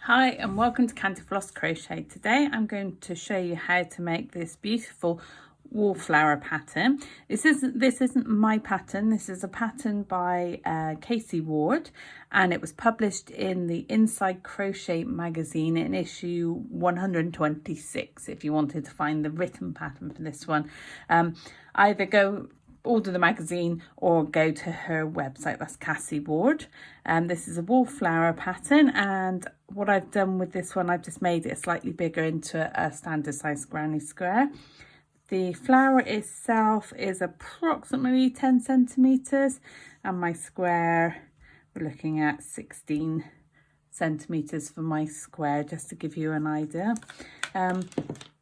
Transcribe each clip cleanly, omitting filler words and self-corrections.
Hi and welcome to Candyfloss Crochet. Today I'm going to show you how to make this beautiful wallflower pattern. This isn't my pattern. This is a pattern by Cassie Ward, and it was published in the Inside Crochet magazine in issue 126. If you wanted to find the written pattern for this one, either go order the magazine or go to her website. That's Cassie Ward. This is a wallflower pattern, and what I've done with this one, I've just made it slightly bigger into a standard size granny square. The flower itself is approximately 10 centimeters, and my square, we're looking at 16 centimeters for my square, just to give you an idea.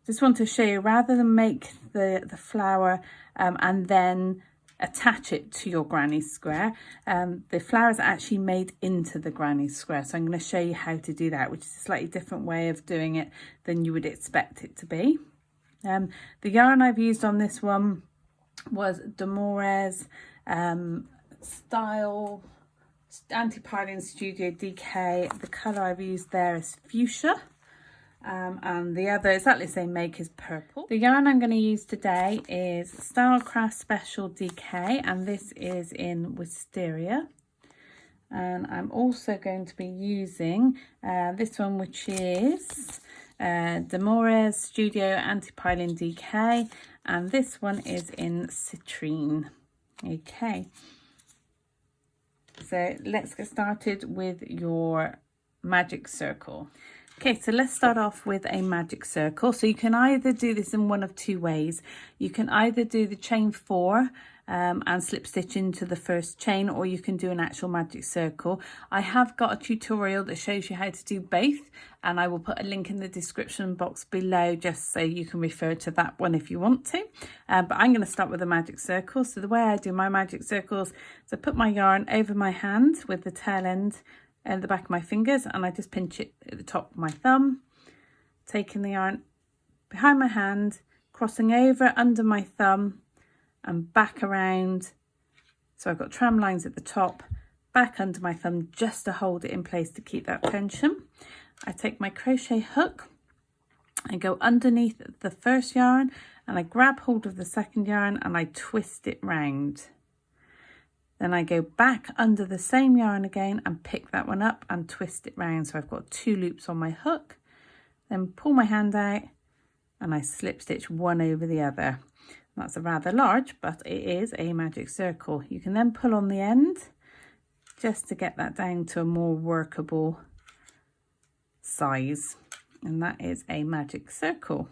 Just want to show you, rather than make the flower and then attach it to your granny square, the flower is actually made into the granny square. So I'm going to show you how to do that, which is a slightly different way of doing it than you would expect it to be. The yarn I've used on this one was Deramores Style Anti-Piling Studio DK. The colour I've used there is fuchsia. And the other, exactly the same make, is purple. The yarn I'm going to use today is Stylecraft Special DK, and this is in Wisteria. And I'm also going to be using this one, which is Deramores Studio Anti-Piling DK, and this one is in Citrine. Okay, so let's get started with your magic circle. Okay, so let's start off with a magic circle. So you can either do this in one of two ways. You can either do the chain 4 and slip stitch into the first chain, or you can do an actual magic circle. I have got a tutorial that shows you how to do both, and I will put a link in the description box below just so you can refer to that one if you want to. But I'm going to start with a magic circle. So the way I do my magic circles is I put my yarn over my hand with the tail end and the back of my fingers, and I just pinch it at the top of my thumb, taking the yarn behind my hand, crossing over under my thumb and back around. So I've got tram lines at the top, back under my thumb, just to hold it in place to keep that tension. I take my crochet hook and go underneath the first yarn, and I grab hold of the second yarn and I twist it round. Then I go back under the same yarn again and pick that one up and twist it round. So I've got 2 loops on my hook. Then pull my hand out and I slip stitch one over the other. That's a rather large, but it is a magic circle. You can then pull on the end just to get that down to a more workable size. And that is a magic circle.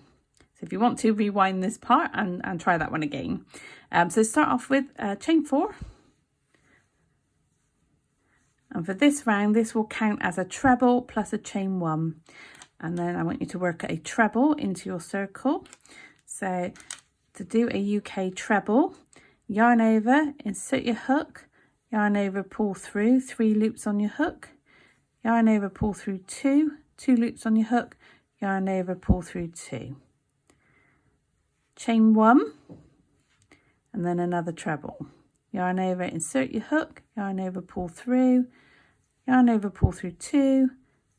So if you want to, rewind this part and try that one again. So start off with chain 4. And for this round, this will count as a treble plus a chain 1. And then I want you to work a treble into your circle. So to do a UK treble, yarn over, insert your hook, yarn over, pull through, 3 loops on your hook, yarn over, pull through 2 loops on your hook, yarn over, pull through 2. Chain 1, and then another treble. Yarn over, insert your hook, yarn over, pull through, yarn over, pull through 2,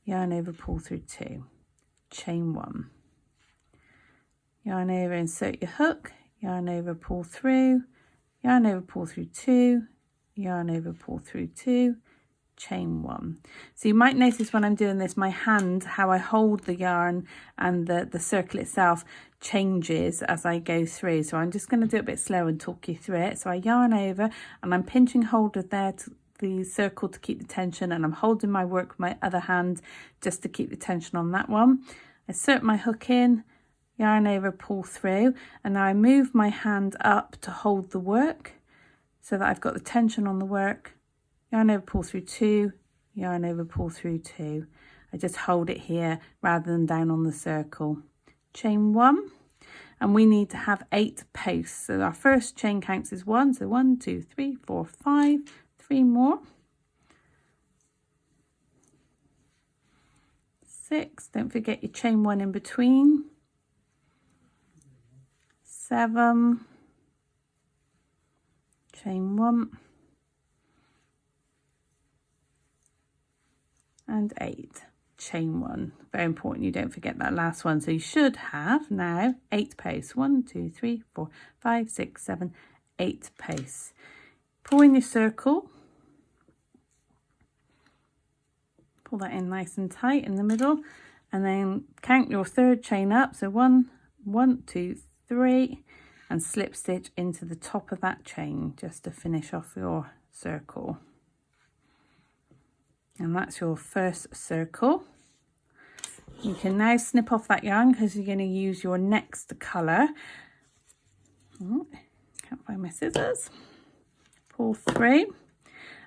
yarn over, pull through 2, chain 1. Yarn over, insert your hook, yarn over, pull through, yarn over, pull through 2, yarn over, pull through 2, chain 1. So you might notice when I'm doing this, my hand, how I hold the yarn and the circle itself changes as I go through. So I'm just going to do it a bit slow and talk you through it. So I yarn over and I'm pinching hold of the circle to keep the tension, and I'm holding my work with my other hand just to keep the tension on that one. I insert my hook in, yarn over, pull through, and now I move my hand up to hold the work so that I've got the tension on the work. Yarn over, pull through 2, yarn over, pull through 2. I just hold it here rather than down on the circle. Chain 1, and we need to have 8 posts. So our first chain counts as 1. So 1, 2, 3, 4, 5, 3 more. 6, don't forget your chain 1 in between. 7, chain 1. And 8, chain 1. Very important you don't forget that last one. So you should have now 8 posts. 1, 2, 3, 4, 5, 6, 7, 8 posts. Pull in your circle. Pull that in nice and tight in the middle, and then count your 3rd chain up. So 1, 2, 3, and slip stitch into the top of that chain just to finish off your circle. And that's your first circle. You can now snip off that yarn because you're going to use your next colour. Oh, can't find my scissors. Pull through.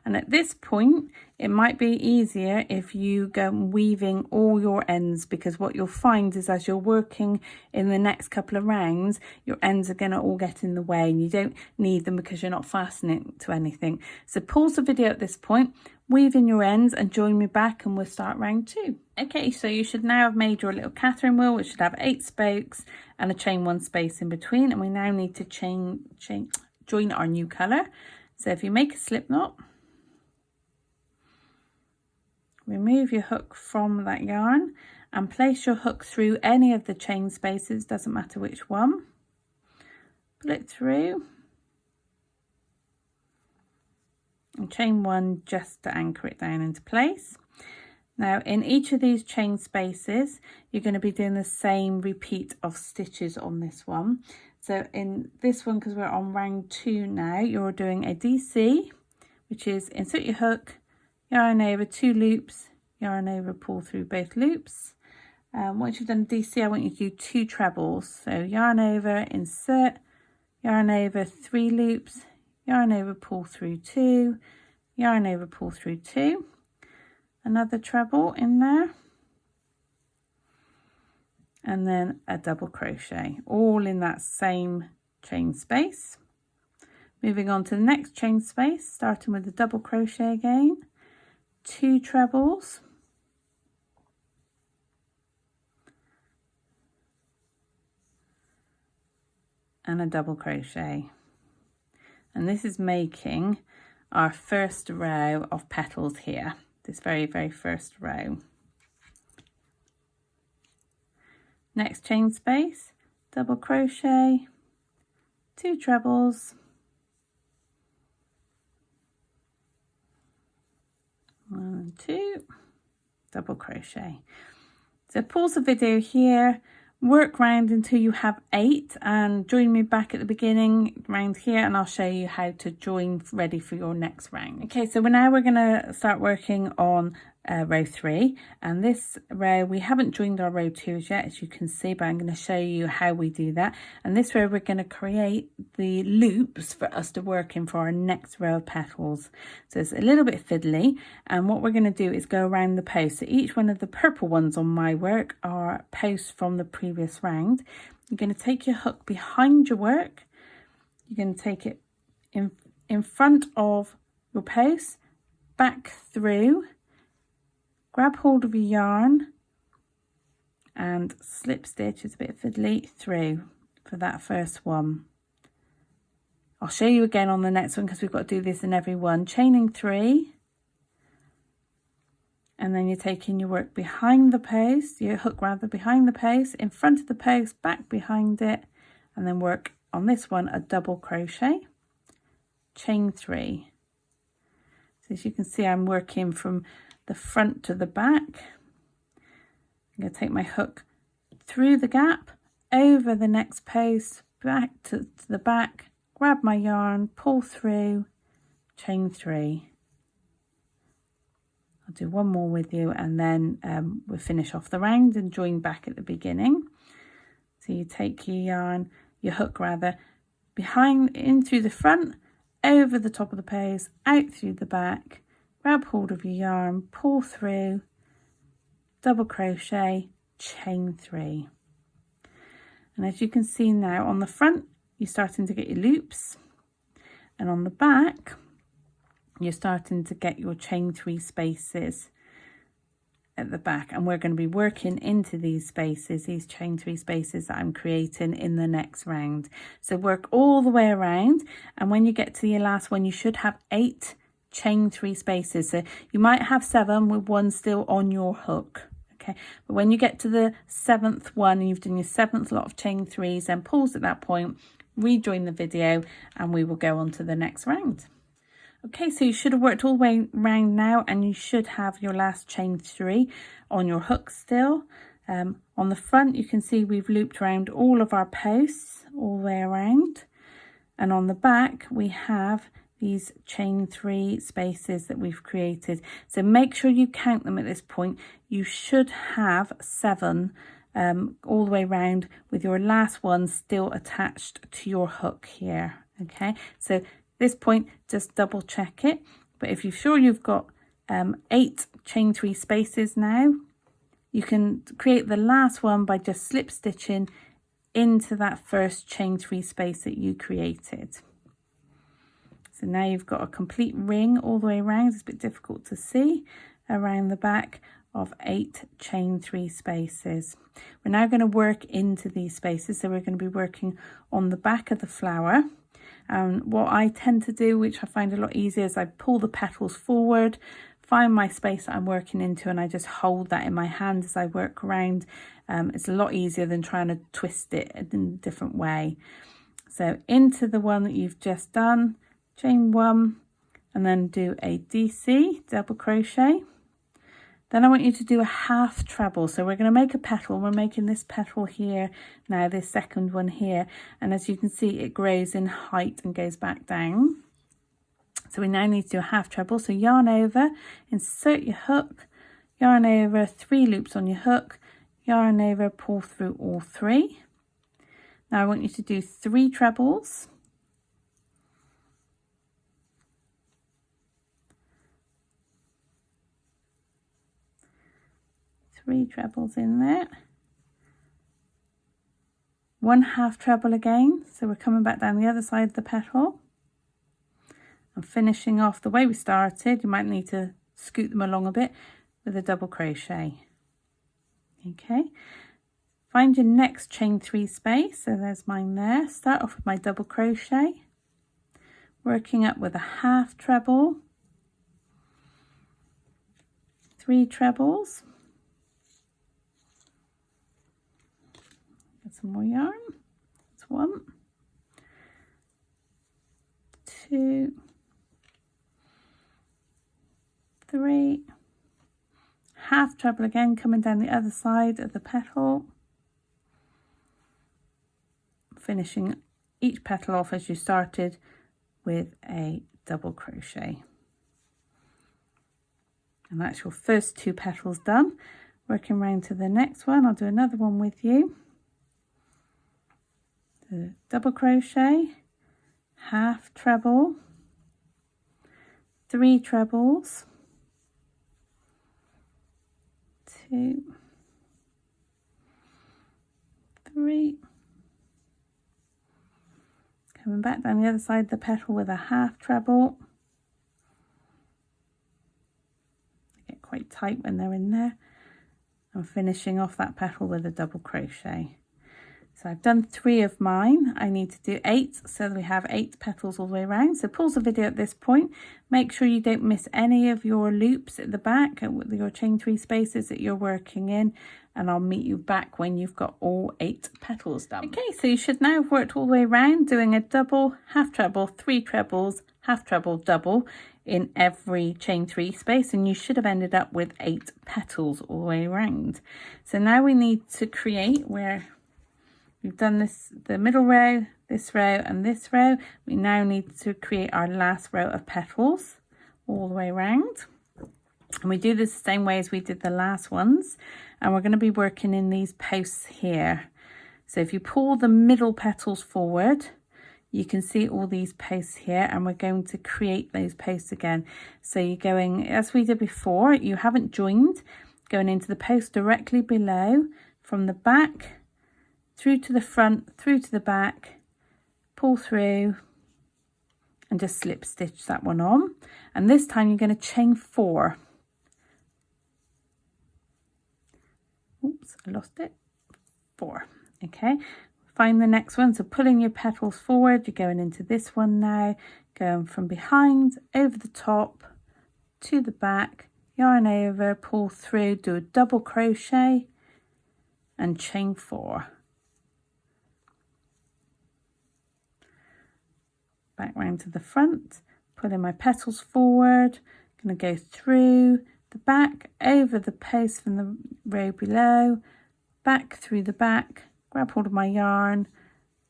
And at this point, it might be easier if you go weaving all your ends, because what you'll find is as you're working in the next couple of rounds, your ends are going to all get in the way and you don't need them because you're not fastening to anything. So pause the video at this point, weave in your ends and join me back and we'll start round 2. Okay, so you should now have made your little Catherine wheel, which should have 8 spokes and a chain 1 space in between. And we now need to join our new colour. So if you make a slip knot, remove your hook from that yarn and place your hook through any of the chain spaces, doesn't matter which one. Pull it through and chain 1 just to anchor it down into place. Now in each of these chain spaces, you're going to be doing the same repeat of stitches on this one. So in this one, because we're on round 2 now, you're doing a DC, which is insert your hook, yarn over 2 loops, yarn over, pull through both loops. Once you've done DC, I want you to do 2 trebles. So yarn over, insert, yarn over 3 loops, yarn over, pull through 2, yarn over, pull through 2, another treble in there, and then a double crochet, all in that same chain space. Moving on to the next chain space, starting with the double crochet again, 2 trebles, and a double crochet. And this is making our first row of petals here, this very first row. Next chain space, double crochet, 2 trebles, 1 and 2, double crochet. So pause the video here, work round until you have 8 and join me back at the beginning round here and I'll show you how to join ready for your next round. Okay, so we're going to start working on row 3, and this row we haven't joined our row 2s yet, as you can see, but I'm going to show you how we do that. And this row we're going to create the loops for us to work in for our next row of petals. So it's a little bit fiddly, and what we're going to do is go around the post. So each one of the purple ones on my work are posts from the previous round. You're going to take your hook behind your work, you're going to take it in front of your post, back through, grab hold of your yarn and slip stitch, it's a bit fiddly, through for that first one. I'll show you again on the next one because we've got to do this in every one. Chaining 3, and then you're taking your work behind the post, your hook rather, behind the post, in front of the post, back behind it, and then work on this one a double crochet, chain 3. So as you can see, I'm working from the front to the back. I'm going to take my hook through the gap, over the next post, back to the back, grab my yarn, pull through, chain 3. I'll do one more with you and then we'll finish off the round and join back at the beginning. So you take your yarn, your hook rather, behind, in through the front, over the top of the post, out through the back, grab hold of your yarn, pull through, double crochet, chain 3. And as you can see now, on the front you're starting to get your loops, and on the back you're starting to get your chain 3 spaces at the back, and we're going to be working into these spaces, these chain 3 spaces that I'm creating in the next round. So work all the way around, and when you get to your last one you should have 8 chain 3 spaces. So you might have 7 with one still on your hook. Okay, but when you get to the 7th one, you've done your 7th lot of chain 3s, then pause at that point, rejoin the video, and we will go on to the next round. Okay, so you should have worked all the way around now, and you should have your last chain 3 on your hook still. On the front, you can see we've looped around all of our posts all the way around, and on the back we have these chain 3 spaces that we've created. So make sure you count them at this point. You should have 7 all the way around, with your last one still attached to your hook here. Okay, so this point, just double check it. But if you're sure you've got 8 chain 3 spaces now, you can create the last one by just slip stitching into that first chain 3 space that you created. So now you've got a complete ring all the way around. It's a bit difficult to see around the back of 8 chain 3 spaces. We're now going to work into these spaces. So we're going to be working on the back of the flower. And what I tend to do, which I find a lot easier, is I pull the petals forward, find my space that I'm working into, and I just hold that in my hand as I work around. It's a lot easier than trying to twist it in a different way. So into the one that you've just done, chain 1, and then do a DC, double crochet. Then I want you to do a half treble. So we're going to make a petal. We're making this petal here now, this second one here. And as you can see, it grows in height and goes back down. So we now need to do a half treble. So yarn over, insert your hook, yarn over, 3 loops on your hook, yarn over, pull through all 3. Now I want you to do 3 trebles. 3 trebles in there, 1 half treble again, so we're coming back down the other side of the petal and finishing off the way we started. You might need to scoot them along a bit with a double crochet. Okay, find your next chain 3 space. So there's mine there. Start off with my double crochet, working up with a half treble, 3 trebles, some more yarn. That's 1, 2, 3, half treble again, coming down the other side of the petal, finishing each petal off as you started with a double crochet. And that's your first 2 petals done. Working round to the next one, I'll do another one with you. The double crochet, half treble, 3 trebles, 2, 3, coming back down the other side of the petal with a half treble. They get quite tight when they're in there. And finishing off that petal with a double crochet. So I've done 3 of mine. I need to do 8, so that we have 8 petals all the way around. So pause the video at this point. Make sure you don't miss any of your loops at the back with your chain 3 spaces that you're working in, and I'll meet you back when you've got all 8 petals done. Okay, so you should now have worked all the way around, doing a double, half treble, 3 trebles, half treble, double in every chain 3 space, and you should have ended up with 8 petals all the way around. So now we need to create where we've done this, the middle row, this row and this row. We now need to create our last row of petals all the way around. And we do this the same way as we did the last ones. And we're going to be working in these posts here. So if you pull the middle petals forward, you can see all these posts here, and we're going to create those posts again. So you're going, as we did before, you haven't joined, going into the post directly below from the back, through to the front, through to the back, pull through and just slip stitch that one on. And this time you're going to chain 4. Oops, I lost it. 4. Okay, find the next one. So pulling your petals forward, you're going into this one now, going from behind, over the top, to the back, yarn over, pull through, do a double crochet and chain 4. Back round to the front, pulling my petals forward, going to go through the back, over the post from the row below, back through the back, grab hold of my yarn,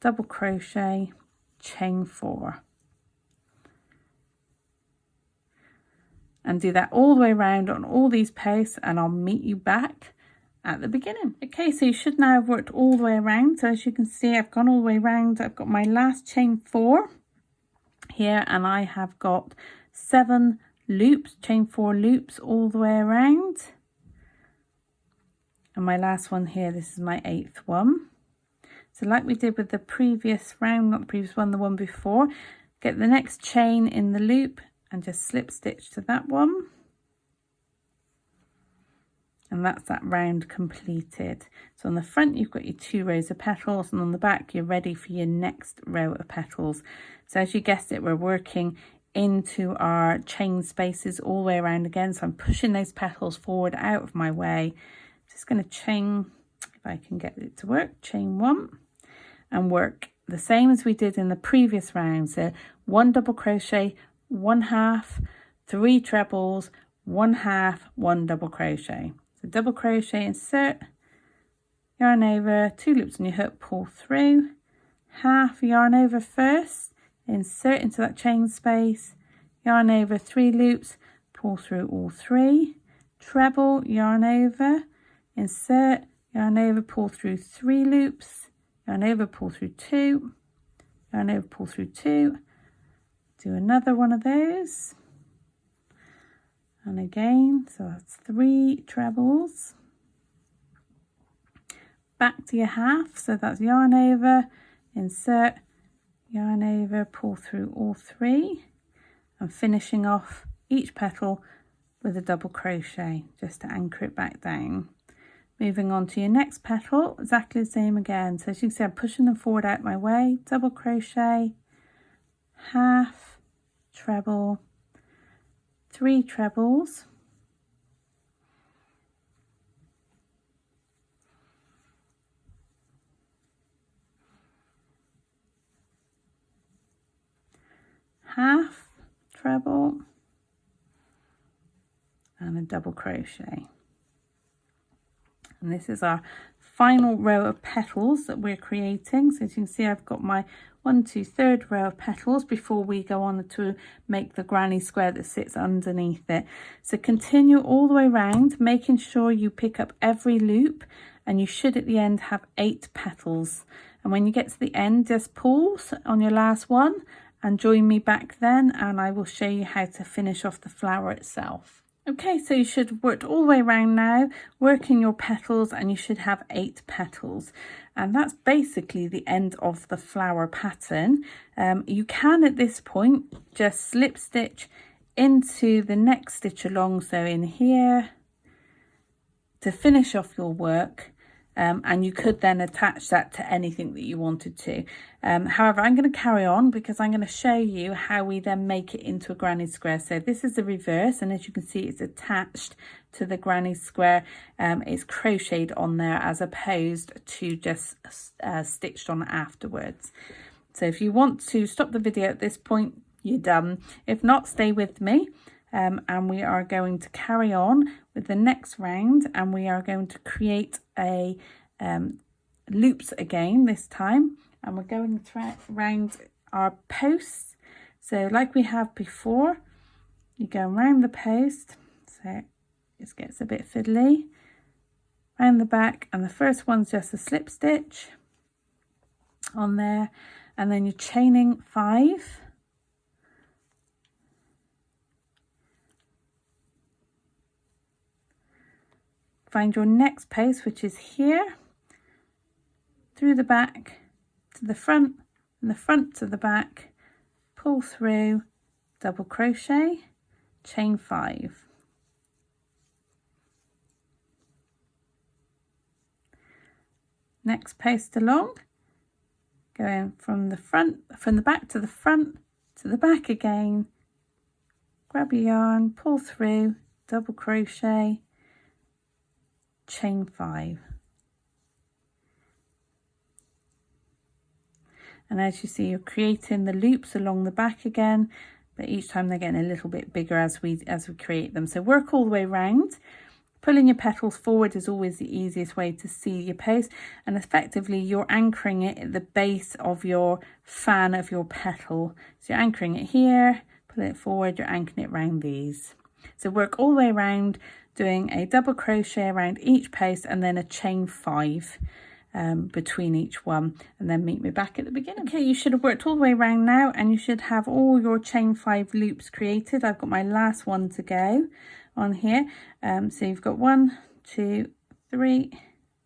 double crochet, chain 4. And do that all the way around on all these posts, and I'll meet you back at the beginning. Okay, so you should now have worked all the way around. So as you can see, I've gone all the way around. I've got my last chain 4 here, and I have got 7 loops, chain 4 loops all the way around. And my last one here, this is my 8th one. So like we did with the previous round, not the previous one, the one before, get the next chain in the loop and just slip stitch to that one. And that's that round completed. So on the front, you've got your 2 rows of petals, and on the back, you're ready for your next row of petals. So as you guessed it, we're working into our chain spaces all the way around again. So I'm pushing those petals forward out of my way. Just going to chain, if I can get it to work, chain 1, and work the same as we did in the previous round. So 1 double crochet, 1 half, 3 trebles, 1 half, 1 double crochet. So double crochet, insert, yarn over, 2 loops on your hook, pull through, half yarn over first, insert into that chain space, yarn over, 3 loops, pull through all 3, treble, yarn over, insert, yarn over, pull through 3 loops, yarn over, pull through 2, yarn over, pull through 2, do another one of those, and again, so that's 3 trebles, back to your half, so that's yarn over, insert, yarn over, pull through all 3, and finishing off each petal with a double crochet just to anchor it back down. Moving on to your next petal, exactly the same again. So as you can see, I'm pushing them forward out my way, double crochet, half, treble, 3 trebles, half, treble, and a double crochet. And this is our final row of petals that we're creating. So as you can see, I've got my 1, 2, 3rd row of petals before we go on to make the granny square that sits underneath it. So continue all the way around, making sure you pick up every loop, and you should at the end have 8 petals. And when you get to the end, just pause on your last one and join me back then, and I will show you how to finish off the flower itself. Okay, so you should have worked all the way around now, working your petals, and you should have 8 petals. And that's basically the end of the flower pattern. You can at this point just slip stitch into the next stitch along, so in here, to finish off your work. And you could then attach that to anything that you wanted to. However, I'm going to carry on because I'm going to show you how we then make it into a granny square. So this is the reverse, and as you can see, it's attached to the granny square. It's crocheted on there as opposed to just stitched on afterwards. So if you want to stop the video at this point, you're done. If not, stay with me. And we are going to carry on with the next round, and we are going to create a loops again this time, and we're going around our posts. So like we have before, you go around the post, so it just gets a bit fiddly, around the back, and the first one's just a slip stitch on there, and then you're chaining 5. Find your next post, which is here, through the back to the front, and the front to the back, pull through, double crochet, chain 5. Next post along, going from the back to the front to the back again, grab your yarn, pull through, double crochet, chain 5. And as you see, you're creating the loops along the back again, but each time they're getting a little bit bigger as we create them. So work all the way around. Pulling your petals forward is always the easiest way to see your post, and effectively you're anchoring it at the base of your fan of your petal. So you're anchoring it here, pull it forward, you're anchoring it around these. So work all the way around, doing a double crochet around each post and then a chain 5 between each one, and then meet me back at the beginning. Okay, you should have worked all the way around now, and you should have all your chain 5 loops created. I've got my last one to go on here. So you've got 1, 2, 3,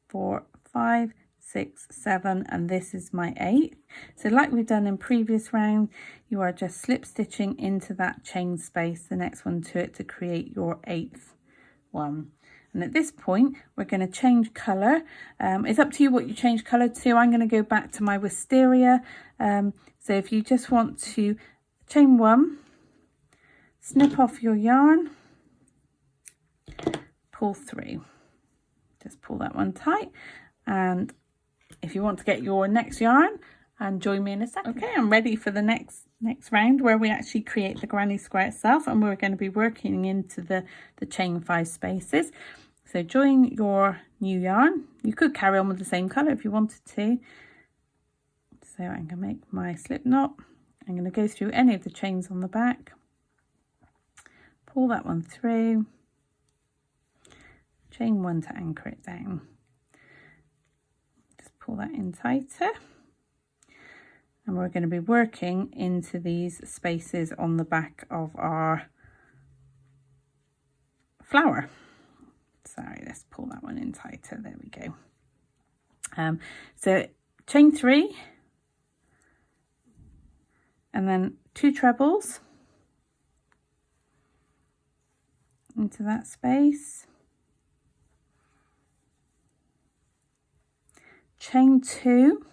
4, 5, 6, 7, and this is my 8th. So like we've done in previous round, you are just slip stitching into that chain space, the next one to it, to create your 8th one. And at this point, we're going to change colour. It's up to you what you change colour to. I'm going to go back to my wisteria. So if you just want to chain 1, snip off your yarn, pull 3. Just pull that one tight. And if you want to get your next yarn, and join me in a second. Okay, I'm ready for the next round, where we actually create the granny square itself, and we're going to be working into the chain 5 spaces. So join your new yarn. You could carry on with the same colour if you wanted to. So I'm going to make my slip knot. I'm going to go through any of the chains on the back, pull that one through, chain 1 to anchor it down. Just pull that in tighter. And we're going to be working into these spaces on the back of our flower. Sorry, let's pull that one in tighter. There we go. So chain 3, and then 2 trebles into that space. Chain 2.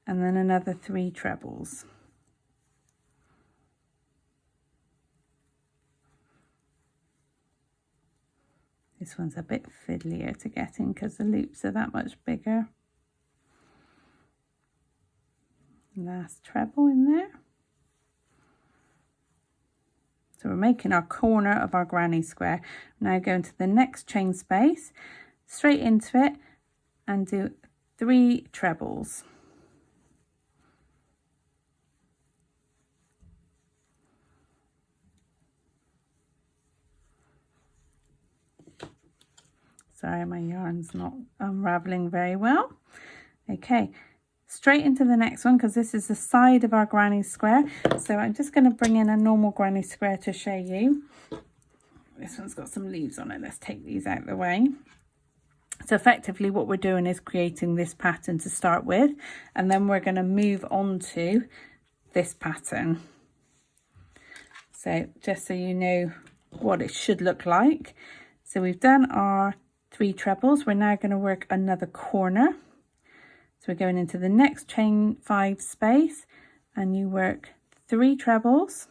And then another 3 trebles. This one's a bit fiddlier to get in because the loops are that much bigger. Last treble in there. So we're making our corner of our granny square. Now go into the next chain space, straight into it, and do 3 trebles. Sorry, my yarn's not unraveling very well. Okay, straight into the next one, because this is the side of our granny square. So I'm just going to bring in a normal granny square to show you. This one's got some leaves on it. Let's take these out of the way. So effectively what we're doing is creating this pattern to start with, and then we're going to move on to this pattern. So just so you know what it should look like. So we've done our 3 trebles. We're now going to work another corner. So we're going into the next chain 5 space, and you work 3 trebles,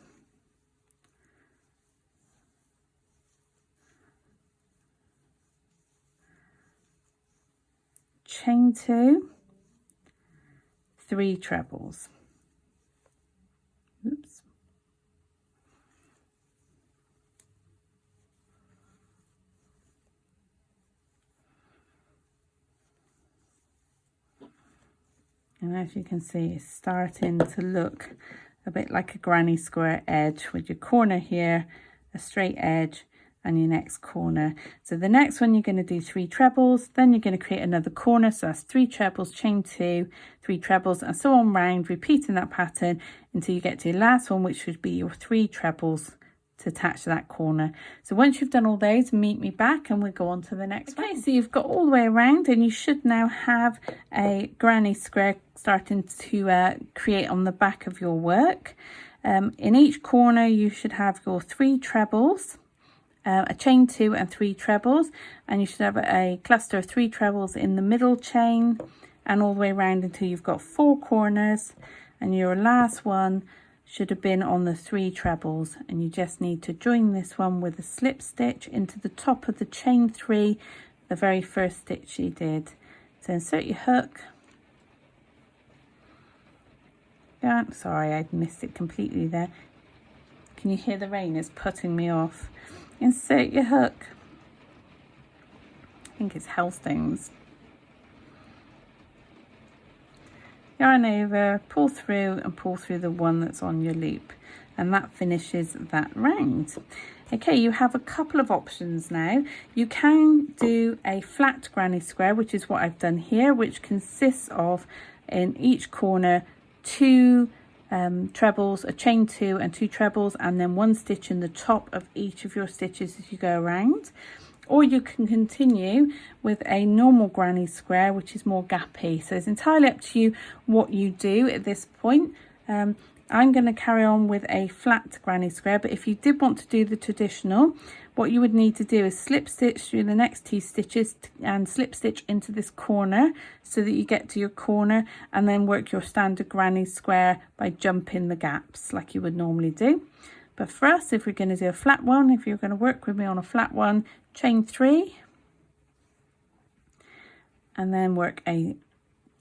chain 2, 3 trebles. Oops. And as you can see, it's starting to look a bit like a granny square edge, with your corner here, a straight edge, and your next corner. So the next one, you're going to do 3 trebles, then you're going to create another corner. So that's 3 trebles, chain 2, 3 trebles, and so on round, repeating that pattern until you get to your last one, which would be your 3 trebles to attach to that corner. So once you've done all those, meet me back and we'll go on to the next one. Okay, so you've got all the way around, and you should now have a granny square starting to create on the back of your work. In each corner you should have your 3 trebles, a chain 2 and 3 trebles, and you should have a cluster of 3 trebles in the middle chain, and all the way around until you've got 4 corners, and your last one should have been on the 3 trebles, and you just need to join this one with a slip stitch into the top of the chain 3, the very first stitch you did. So insert your hook. Yeah, sorry, I missed it completely there. Can you hear the rain? It's putting me off. Insert your hook. I think it's hailstones. Yarn over, pull through, and pull through the one that's on your loop, and that finishes that round. Okay, you have a couple of options now. You can do a flat granny square, which is what I've done here, which consists of, in each corner, 2 trebles, a chain 2 and 2 trebles, and then 1 stitch in the top of each of your stitches as you go around. Or you can continue with a normal granny square, which is more gappy. So it's entirely up to you what you do at this point. I'm going to carry on with a flat granny square, but if you did want to do the traditional, what you would need to do is slip stitch through the next 2 stitches and slip stitch into this corner so that you get to your corner, and then work your standard granny square by jumping the gaps like you would normally do. But for us, if we're going to do a flat one, if you're going to work with me on a flat one, chain 3 and then work a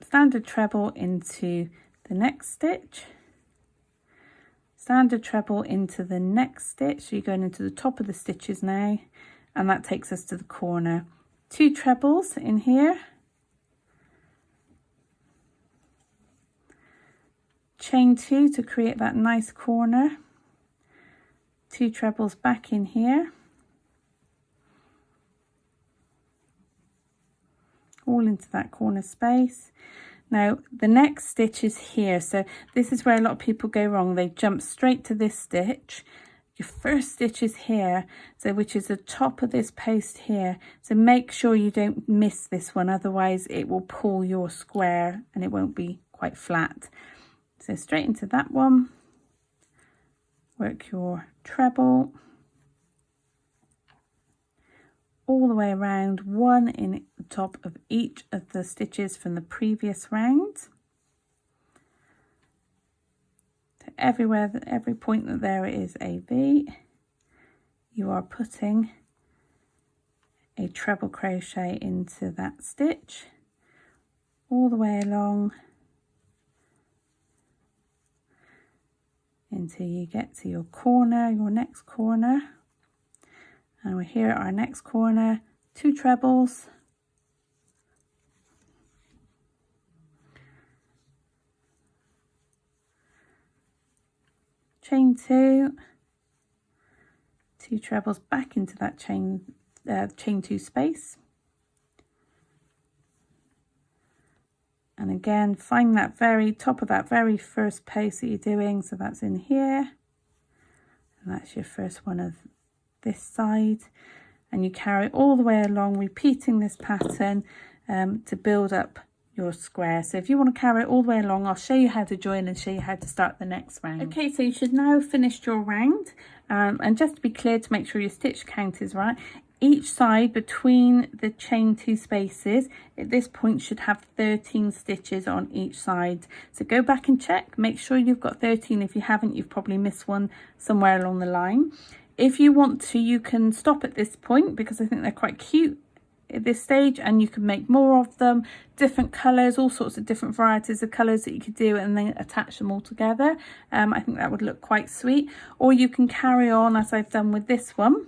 standard treble into the next stitch, standard treble into the next stitch, so you're going into the top of the stitches now, and that takes us to the corner. 2 trebles in here, chain 2 to create that nice corner, 2 trebles back in here, all into that corner space. Now the next stitch is here, so this is where a lot of people go wrong. They jump straight to this stitch. Your first stitch is here, so which is the top of this post here, so make sure you don't miss this one, otherwise it will pull your square and it won't be quite flat. So straight into that one, work your treble all the way around, 1 in the top of each of the stitches from the previous round. So everywhere, every point that there is a V, you are putting a treble crochet into that stitch all the way along until you get to your corner, your next corner. And we're here at our next corner, 2 trebles, chain 2, 2 trebles back into that chain 2 space, and again find that very top of that very first post that you're doing, so that's in here, and that's your first one of this side, and you carry all the way along, repeating this pattern to build up your square. So if you want to carry it all the way along, I'll show you how to join and show you how to start the next round. Okay, so you should now have finished your round, and just to be clear, to make sure your stitch count is right, each side between the chain 2 spaces at this point should have 13 stitches on each side. So go back and check, make sure you've got 13. If you haven't, you've probably missed one somewhere along the line. If you want to, you can stop at this point, because I think they're quite cute at this stage, and you can make more of them, different colours, all sorts of different varieties of colours that you could do, and then attach them all together. I think that would look quite sweet. Or you can carry on as I've done with this one.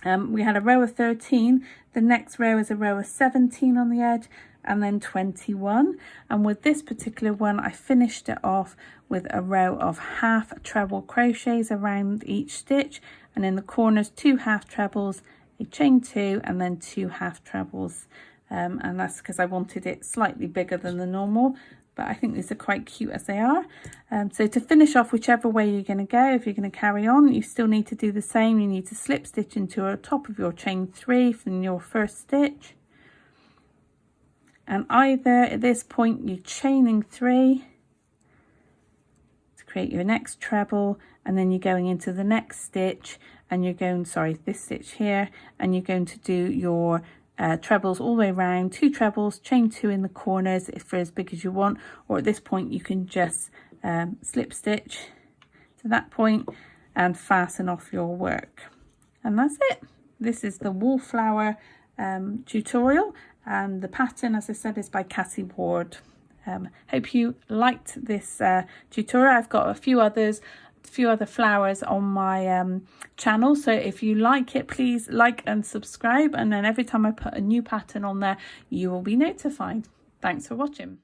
We had a row of 13, the next row is a row of 17 on the edge, and then 21. And with this particular one, I finished it off with a row of half treble crochets around each stitch, and in the corners 2 half trebles, a chain 2, and then 2 half trebles, and that's because I wanted it slightly bigger than the normal, but I think these are quite cute as they are. So to finish off, whichever way you're going to go, if you're going to carry on, you still need to do the same. You need to slip stitch into the top of your chain 3 from your first stitch, and either at this point you're chaining 3 to create your next treble, and then you're going into the next stitch and you're going, sorry, this stitch here, and you're going to do your trebles all the way around, 2 trebles, chain 2 in the corners if for as big as you want, or at this point you can just slip stitch to that point and fasten off your work. And that's it. This is the wallflower tutorial, and the pattern, as I said, is by Cassie Ward. Hope you liked this tutorial. I've got a few other flowers on my channel, so if you like it, please like and subscribe, and then every time I put a new pattern on there, you will be notified. Thanks for watching.